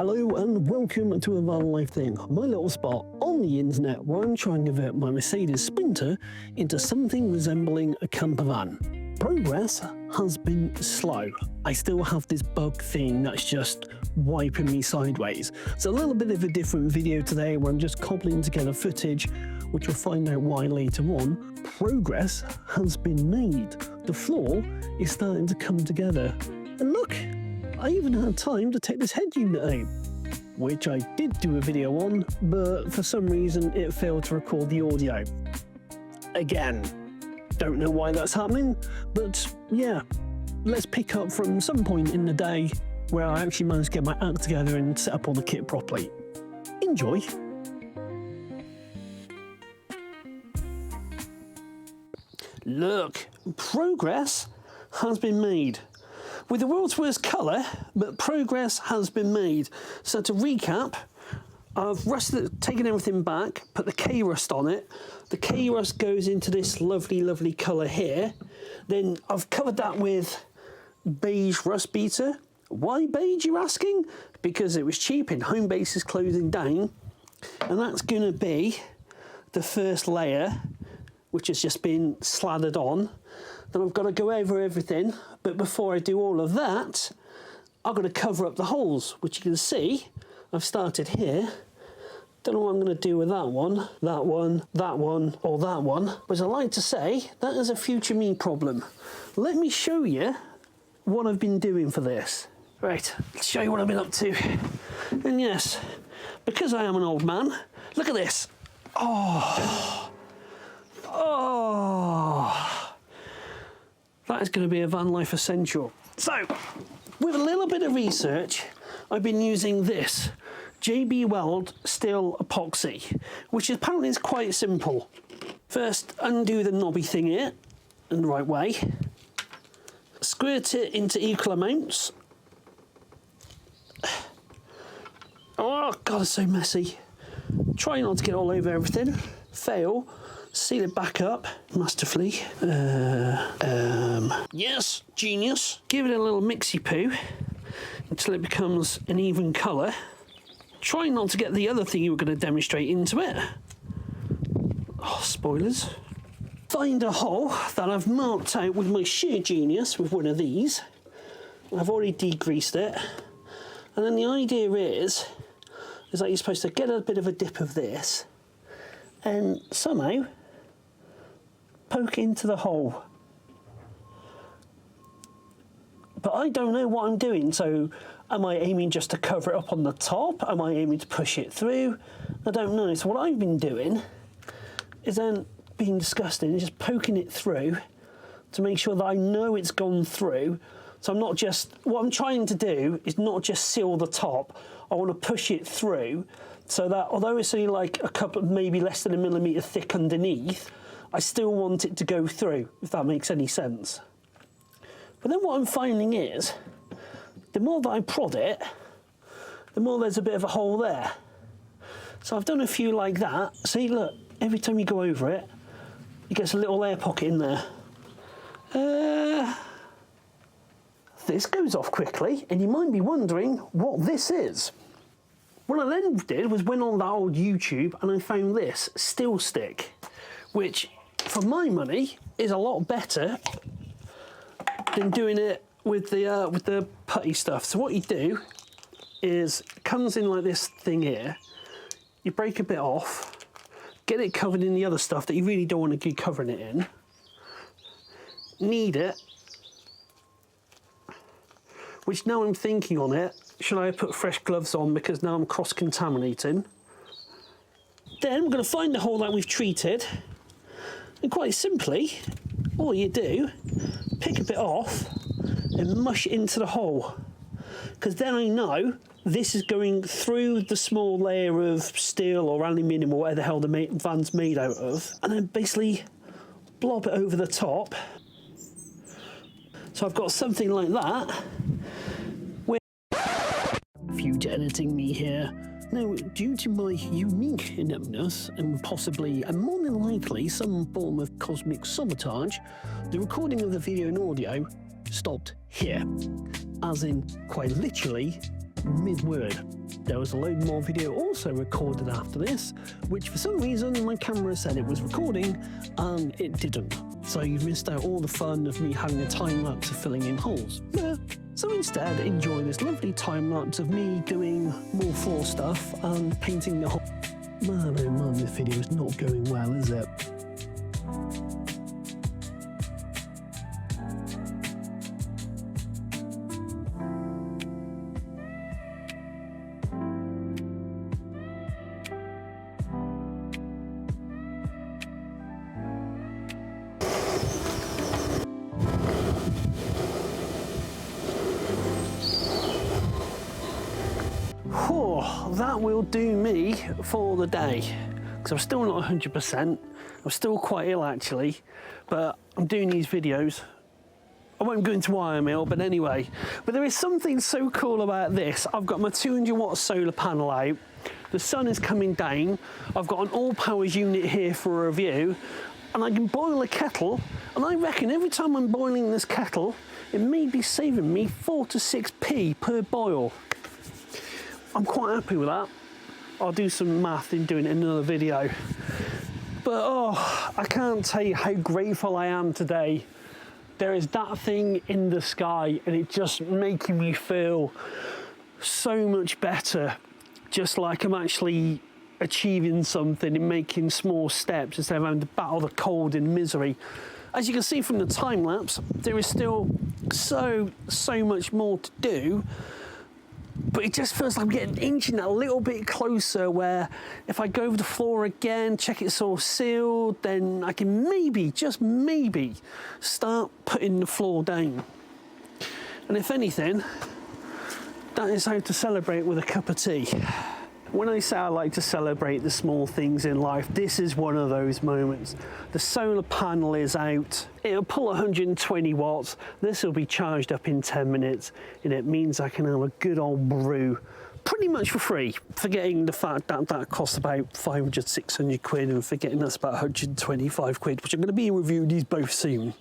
Hello and welcome to a van life thing, my little spot on the internet where I'm trying to convert my Mercedes Sprinter into something resembling a camper van. Progress has been slow. I still have this bug thing that's just wiping me sideways. It's a little bit of a different video today where I'm just cobbling together footage, which we'll find out why later on. Progress has been made. The floor is starting to come together. And look, I even had time to take this head unit out, which I did do a video on, but for some reason it failed to record the audio. Again, don't know why that's happening, but yeah, let's pick up from some point in the day where I actually managed to get my act together and set up all the kit properly. Enjoy! Look, progress has been made. With the world's worst colour, but progress has been made. So to recap, I've taken everything back, put the K-rust on it. The K-rust goes into this lovely, lovely colour here. Then I've covered that with beige rust beater. Why beige, you're asking? Because it was cheap and Homebase is closing down. And that's going to be the first layer, which has just been slathered on. Then I've got to go over everything, but before I do all of that, I've got to cover up the holes, which you can see I've started here. Don't know what I'm going to do with that one, that one, that one, or that one. But as I like to say, that is a future me problem. Let me show you what I've been doing for this. Right, let's show you what I've been up to. And yes, because I am an old man, look at this. Oh. That is going to be a van life essential. So, with a little bit of research, I've been using this JB Weld steel epoxy, which apparently is quite simple. First, undo the knobby thing here in the right way. Squirt it into equal amounts. Oh God, it's so messy. Try not to get all over everything. Fail. Seal it back up masterfully. Yes, genius. Give it a little mixy poo until it becomes an even colour. Try not to get the other thing you were going to demonstrate into it. Oh, spoilers. Find a hole that I've marked out with my sheer genius with one of these. I've already degreased it. And then the idea is that you're supposed to get a bit of a dip of this and somehow poke into the hole. But I don't know what I'm doing, so am I aiming just to cover it up on the top? Am I aiming to push it through? I don't know. So what I've been doing is then being disgusting, just poking it through to make sure that I know it's gone through. So I'm not just, what I'm trying to do is not just seal the top, I want to push it through so that although it's only like a couple, maybe less than a millimetre thick underneath, I still want it to go through, if that makes any sense. But then what I'm finding is, the more that I prod it, the more there's a bit of a hole there. So I've done a few like that. See, look, every time you go over it, it gets a little air pocket in there. This goes off quickly, and you might be wondering what this is. What I then did was went on that old YouTube and I found this steel stick, which for my money is a lot better than doing it with the putty stuff. So what you do is, it comes in like this thing here, you break a bit off, get it covered in the other stuff that you really don't want to keep covering it in, knead it, which now I'm thinking on it, should I put fresh gloves on because now I'm cross-contaminating. Then we're going to find the hole that we've treated, and quite simply, all you do, pick a bit off and mush it into the hole. Because then I know this is going through the small layer of steel or aluminium or whatever the hell the van's made out of, and then basically blob it over the top. So I've got something like that. Future editing me here. Now, due to my unique ineptness and possibly, and more than likely, some form of cosmic sabotage, the recording of the video and audio stopped here. As in, quite literally, mid-word. There was a load more video also recorded after this, which for some reason my camera said it was recording and it didn't. So you've missed out all the fun of me having a time lapse of filling in holes. Yeah. So instead, enjoy this lovely time lapse of me doing more floor stuff and painting the whole. Man, oh man, this video is not going well, is it? Oh, that will do me for the day, because I'm still not 100%. I'm still quite ill actually, but I'm doing these videos. I won't go into why I'm ill, but anyway. But there is something so cool about this. I've got my 200-watt solar panel out. The sun is coming down. I've got an all-powers unit here for a review, and I can boil a kettle, and I reckon every time I'm boiling this kettle, it may be saving me 4 to 6p per boil. I'm quite happy with that. I'll do some math in doing it in another video. But oh, I can't tell you how grateful I am today. There is that thing in the sky and it's just making me feel so much better. Just like I'm actually achieving something and making small steps instead of having to battle the cold and misery. As you can see from the time lapse, there is still so much more to do. But it just feels like I'm getting inching a little bit closer, where if I go over the floor again, check it's all sealed, then I can maybe, just maybe, start putting the floor down. And if anything, that is how to celebrate with a cup of tea. When I say I like to celebrate the small things in life, this is one of those moments. The solar panel is out. It'll pull 120 watts. This will be charged up in 10 minutes, and it means I can have a good old brew pretty much for free, forgetting the fact that that costs about 500, 600 quid, and forgetting that's about 125 quid, which I'm going to be reviewing these both soon.